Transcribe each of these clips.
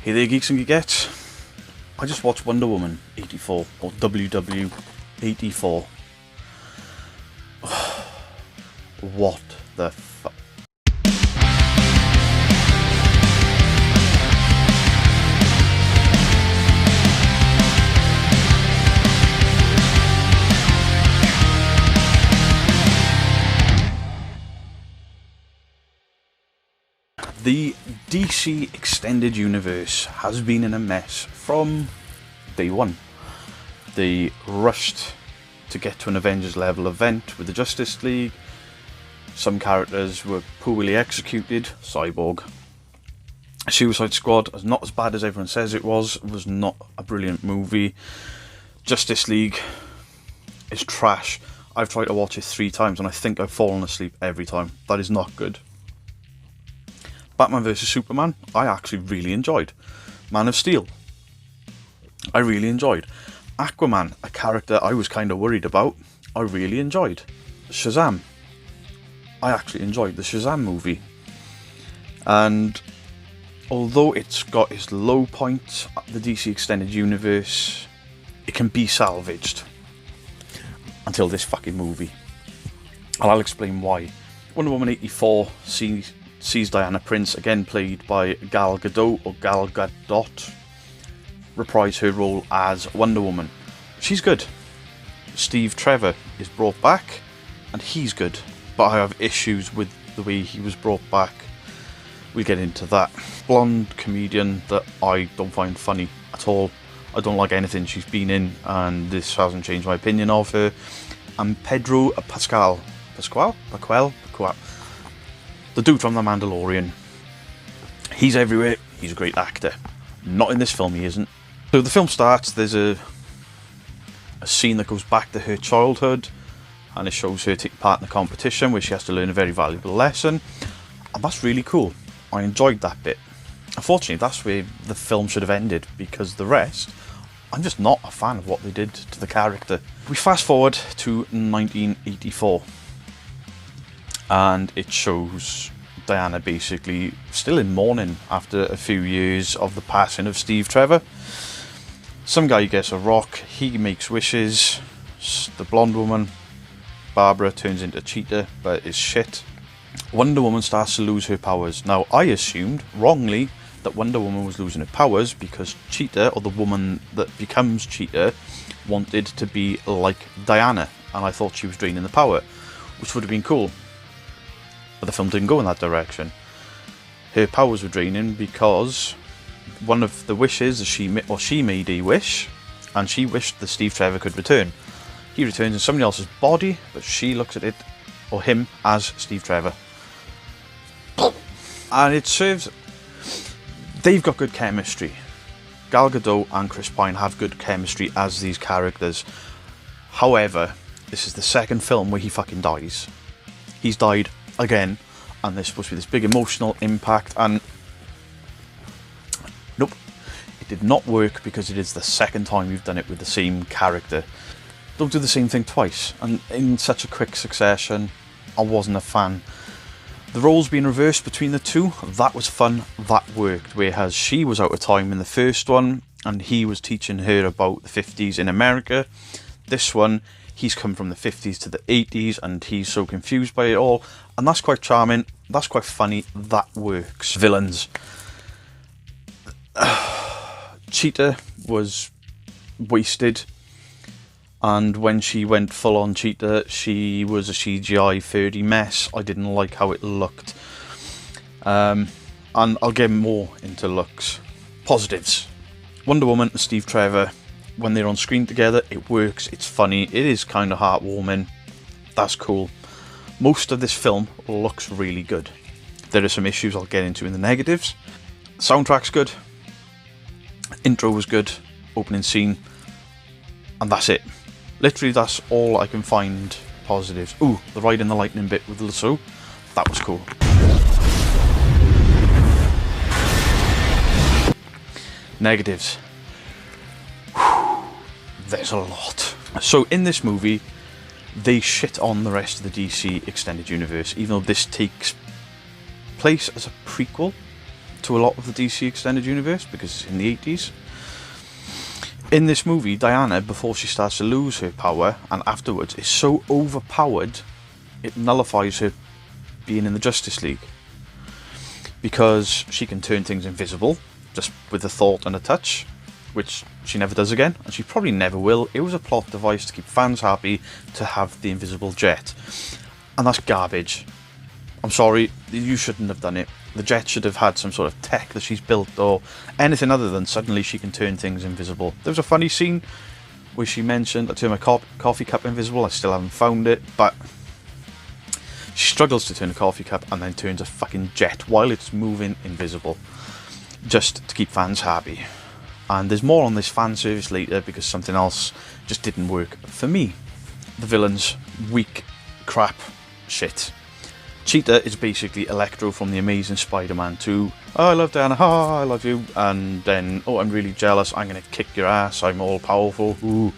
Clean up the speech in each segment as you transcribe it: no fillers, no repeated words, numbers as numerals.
Hey there, geeks and geekettes. I just watched Wonder Woman 84, or WW 84. What the fuck? The DC Extended Universe has been in a mess from day one. They rushed to get to an Avengers level event with the Justice League. Some characters were poorly executed. Cyborg. Suicide Squad is not as bad as everyone says it was not a brilliant movie. Justice League is trash. I've tried to watch it 3 times and I think I've fallen asleep every time. That is not good. Batman vs Superman, I actually really enjoyed. Man of Steel, I really enjoyed. Aquaman, a character I was kind of worried about, I really enjoyed. Shazam, I actually enjoyed the Shazam movie. And although it's got its low points, the DC Extended Universe, it can be salvaged. Until this fucking movie. And I'll explain why. Wonder Woman 84 sees Diana Prince, again played by Gal Gadot, or Gal Gadot, reprise her role as Wonder Woman. She's good. Steve Trevor is brought back, and he's good. But I have issues with the way he was brought back. We'll get into that. Blonde comedian that I don't find funny at all. I don't like anything she's been in, and this hasn't changed my opinion of her. And Pedro Pascal. The dude from The Mandalorian. He's everywhere. He's a great actor. Not in this film, he isn't. So the film starts, there's a scene that goes back to her childhood, and it shows her taking part in a competition where she has to learn a very valuable lesson. And that's really cool. I enjoyed that bit. Unfortunately, that's where the film should have ended, because the rest, I'm just not a fan of what they did to the character. We fast forward to 1984. And it shows Diana basically still in mourning after a few years of the passing of Steve Trevor. Some guy gets a rock, he makes wishes. The blonde woman, Barbara, turns into Cheetah, but is shit. Wonder Woman starts to lose her powers. Now, I assumed, wrongly, that Wonder Woman was losing her powers because Cheetah, or the woman that becomes Cheetah, wanted to be like Diana, and I thought she was draining the power, which would have been cool. But the film didn't go in that direction. Her powers were draining because one of the wishes she made a wish, and she wished that Steve Trevor could return. He returns in somebody else's body, but she looks at it, or him, as Steve Trevor. And it serves... They've got good chemistry. Gal Gadot and Chris Pine have good chemistry as these characters. However, this is the second film where he fucking dies. He's died again, and there's supposed to be this big emotional impact, and nope, it did not work because it is the second time you've done it with the same character. Don't do the same thing twice, and in such a quick succession. I wasn't a fan. The roles being reversed between the two, that was fun, that worked, whereas she was out of time in the first one and he was teaching her about the 50s in America. This one, he's come from the 50s to the 80s and he's so confused by it all, and that's quite charming, that's quite funny, that works. Villains. Cheetah was wasted, and when she went full on Cheetah, she was a CGI 30 mess. I didn't like how it looked. And I'll get more into looks. Positives. Wonder Woman and Steve Trevor, when they're on screen together, it works, it's funny, it is kind of heartwarming. That's cool. Most of this film looks really good. There are some issues I'll get into in the negatives. Soundtrack's good. Intro was good. Opening scene. And that's it. Literally, that's all I can find positives. Ooh, the riding the lightning bit with the lasso. That was cool. Negatives. Whew, there's a lot. So in this movie, they shit on the rest of the DC Extended Universe, even though this takes place as a prequel to a lot of the DC Extended Universe because it's in the 80s. In this movie, Diana, before she starts to lose her power and afterwards, is so overpowered it nullifies her being in the Justice League. Because she can turn things invisible just with a thought and a touch, which she never does again, and she probably never will. It was a plot device to keep fans happy to have the invisible jet. And that's garbage. I'm sorry, you shouldn't have done it. The jet should have had some sort of tech that she's built or anything other than suddenly she can turn things invisible. There was a funny scene where she mentioned, I turn my coffee cup invisible. I still haven't found it, but she struggles to turn a coffee cup and then turns a fucking jet while it's moving invisible, just to keep fans happy. And there's more on this fan service later because something else just didn't work for me. The villain's weak crap shit. Cheetah is basically Electro from The Amazing Spider-Man 2. Oh, I love Diana, I love you. And then, oh, I'm really jealous, I'm going to kick your ass, I'm all powerful. Ooh.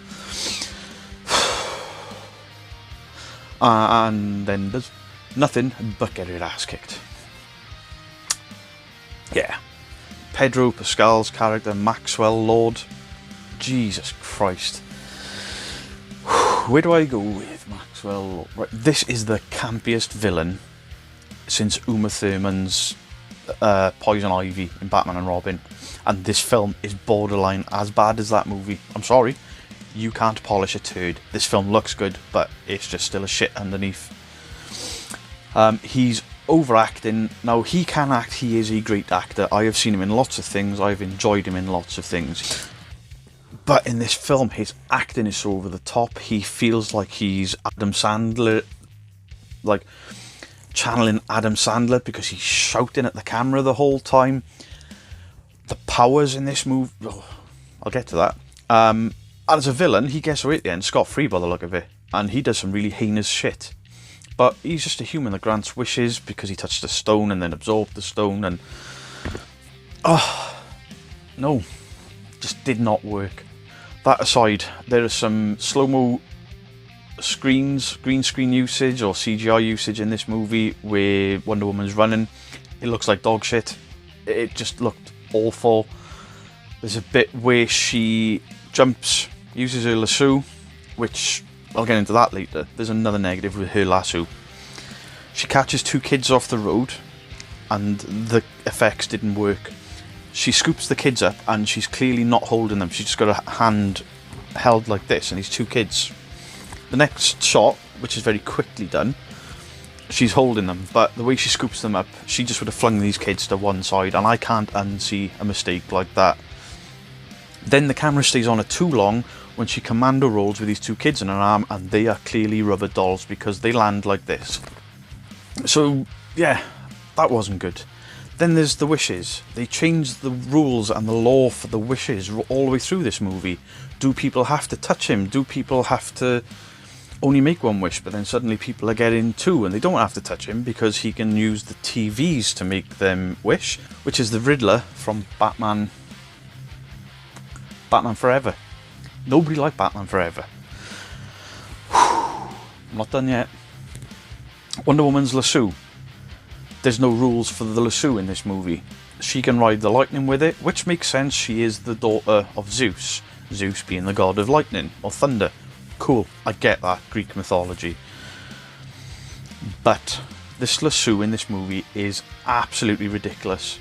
And then there's nothing but get her ass kicked. Yeah. Pedro Pascal's character, Maxwell Lord. Jesus Christ. Where do I go with Maxwell Lord? Right, this is the campiest villain since Uma Thurman's Poison Ivy in Batman and Robin. And this film is borderline as bad as that movie. I'm sorry. You can't polish a turd. This film looks good, but it's just still a shit underneath. He's overacting. Now, he can act. He is a great actor. I have seen him in lots of things. I've enjoyed him in lots of things. But in this film, his acting is so over the top. He feels like he's Adam Sandler, like channeling Adam Sandler because he's shouting at the camera the whole time. The powers in this movie, oh, I'll get to that. And as a villain, he gets away at the end scot-free by the look of it. And he does some really heinous shit. But he's just a human that grants wishes because he touched a stone and then absorbed the stone. And no, just did not work. That aside, there are some slow-mo green screen usage or CGI usage in this movie where Wonder Woman's running. It looks like dog shit. It just looked awful. There's a bit where she jumps, uses her lasso, which I'll get into that later. There's another negative with her lasso. She catches two kids off the road and the effects didn't work. She scoops the kids up and she's clearly not holding them. She's just got a hand held like this and these two kids. The next shot, which is very quickly done, she's holding them, but the way she scoops them up, she just would have flung these kids to one side, and I can't unsee a mistake like that. Then the camera stays on her too long when she commando rolls with these two kids in her arm, and they are clearly rubber dolls because they land like this. So, yeah, that wasn't good. Then there's the wishes. They changed the rules and the law for the wishes all the way through this movie. Do people have to touch him? Do people have to only make one wish, but then suddenly people are getting two and they don't have to touch him because he can use the TVs to make them wish, which is the Riddler from Batman Forever. Nobody liked Batman Forever. I'm not done yet. Wonder Woman's lasso. There's no rules for the lasso in this movie. She can ride the lightning with it, which makes sense. She is the daughter of Zeus. Zeus being the god of lightning or thunder. Cool, I get that, Greek mythology. But this lasso in this movie is absolutely ridiculous.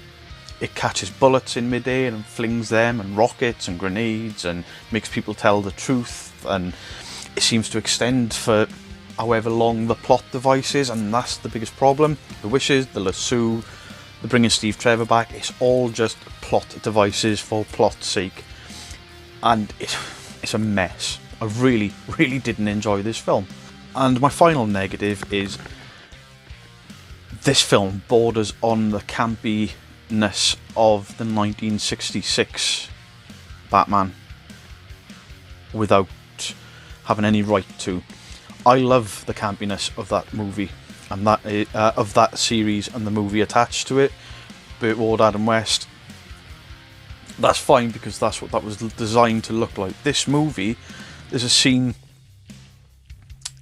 It catches bullets in midair and flings them, and rockets and grenades, and makes people tell the truth, and it seems to extend for however long the plot device is, and that's the biggest problem. The wishes, the lasso, the bringing Steve Trevor back, it's all just plot devices for plot's sake. And it's a mess. I really, really didn't enjoy this film. And my final negative is this film borders on the campiness of the 1966 Batman without having any right to. I love the campiness of that movie and that of that series and the movie attached to it. Burt Ward, Adam West. That's fine because that's what that was designed to look like. This movie, there's a scene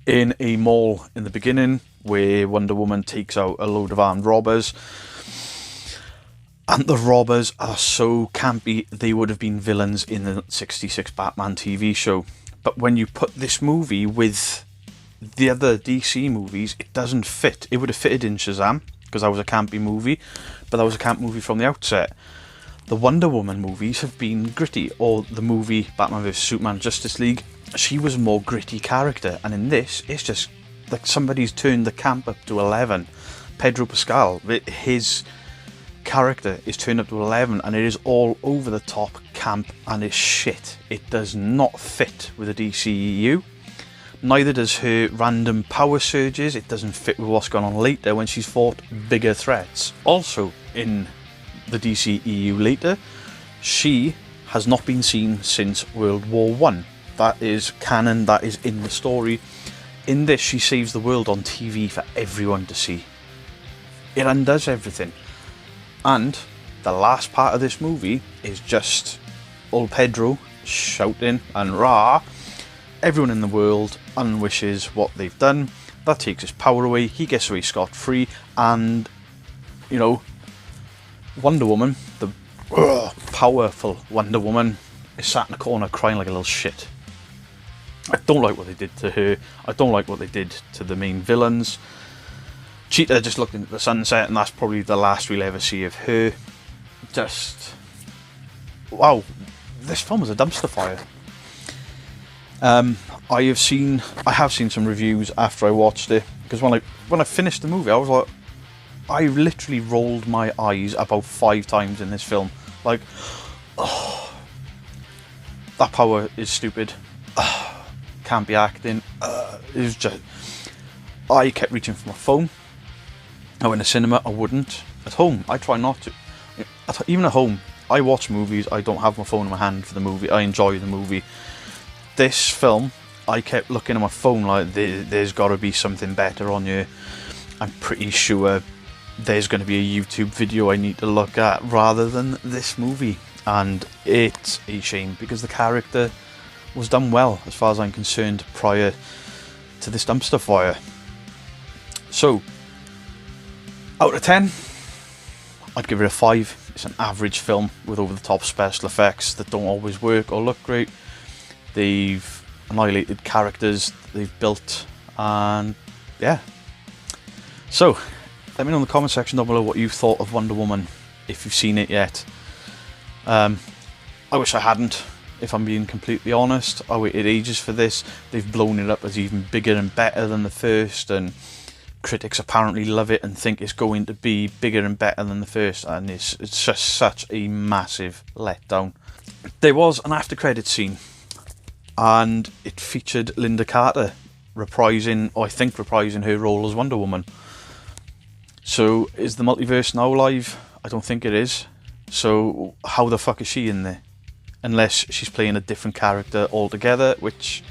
in a mall in the beginning where Wonder Woman takes out a load of armed robbers. And the robbers are so campy, they would have been villains in the 66 Batman TV show. But when you put this movie with the other DC movies, it doesn't fit. It would have fitted in Shazam, because that was a campy movie, but that was a camp movie from the outset. The Wonder Woman movies have been gritty, or the movie Batman vs Superman Justice League, she was a more gritty character, and in this, it's just like somebody's turned the camp up to 11. Pedro Pascal, his character is turned up to 11, and it is all over the top camp, and it's shit. It does not fit with the DCEU. Neither does her random power surges. It doesn't fit with what's going on later when she's fought bigger threats. Also, in the DCEU later, she has not been seen since World War One. That is canon, that is in the story. In this, she saves the world on TV for everyone to see. It undoes everything. And the last part of this movie is just old Pedro shouting and rah. Everyone in the world unwishes what they've done. That takes his power away. He gets away scot-free. And, you know, Wonder Woman, the powerful Wonder Woman, is sat in a corner crying like a little shit. I don't like what they did to her. I don't like what they did to the main villains. Cheetah just looked into the sunset, and that's probably the last we'll ever see of her. Just, wow, this film was a dumpster fire. I have seen some reviews after I watched it, because when I finished the movie, I was like, I literally rolled my eyes about 5 times in this film. Like, oh, that power is stupid. Can't be acting. It was just, I kept reaching for my phone. I went to cinema, I wouldn't. At home, I try not to. Even at home, I watch movies, I don't have my phone in my hand for the movie, I enjoy the movie. This film, I kept looking at my phone like, there's got to be something better on here. I'm pretty sure there's going to be a YouTube video I need to look at rather than this movie. And it's a shame, because the character was done well, as far as I'm concerned, prior to this dumpster fire. So, out of 10, I'd give it a 5. It's an average film with over-the-top special effects that don't always work or look great. They've annihilated characters they've built, and yeah. So, let me know in the comment section down below what you've thought of Wonder Woman, if you've seen it yet. I wish I hadn't, if I'm being completely honest. I waited ages for this. They've blown it up as even bigger and better than the first, and critics apparently love it and think it's going to be bigger and better than the first, and it's just such a massive letdown. There was an after credits scene, and it featured Linda Carter reprising her role as Wonder Woman. So is the multiverse now live? I don't think it is. So how the fuck is she in there? Unless she's playing a different character altogether, which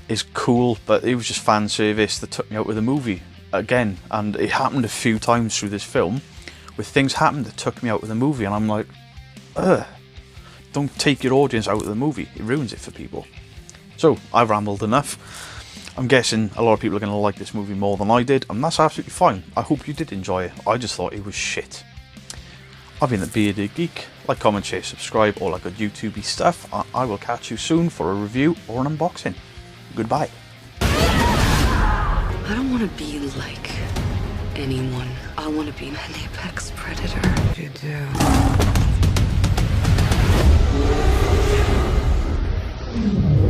is cool, but it was just fan service that took me out of the movie again. And it happened a few times through this film, where things happened that took me out of the movie, and I'm like, ugh, don't take your audience out of the movie, it ruins it for people. So I've rambled enough. I'm guessing a lot of people are going to like this movie more than I did, and that's absolutely fine. I hope you did enjoy it. I just thought it was shit. I've been the Bearded Geek. Like, comment, share, subscribe, all that good YouTubey stuff. I will catch you soon for a review or an unboxing. Goodbye. I don't want to be like anyone. I want to be an apex predator. You do.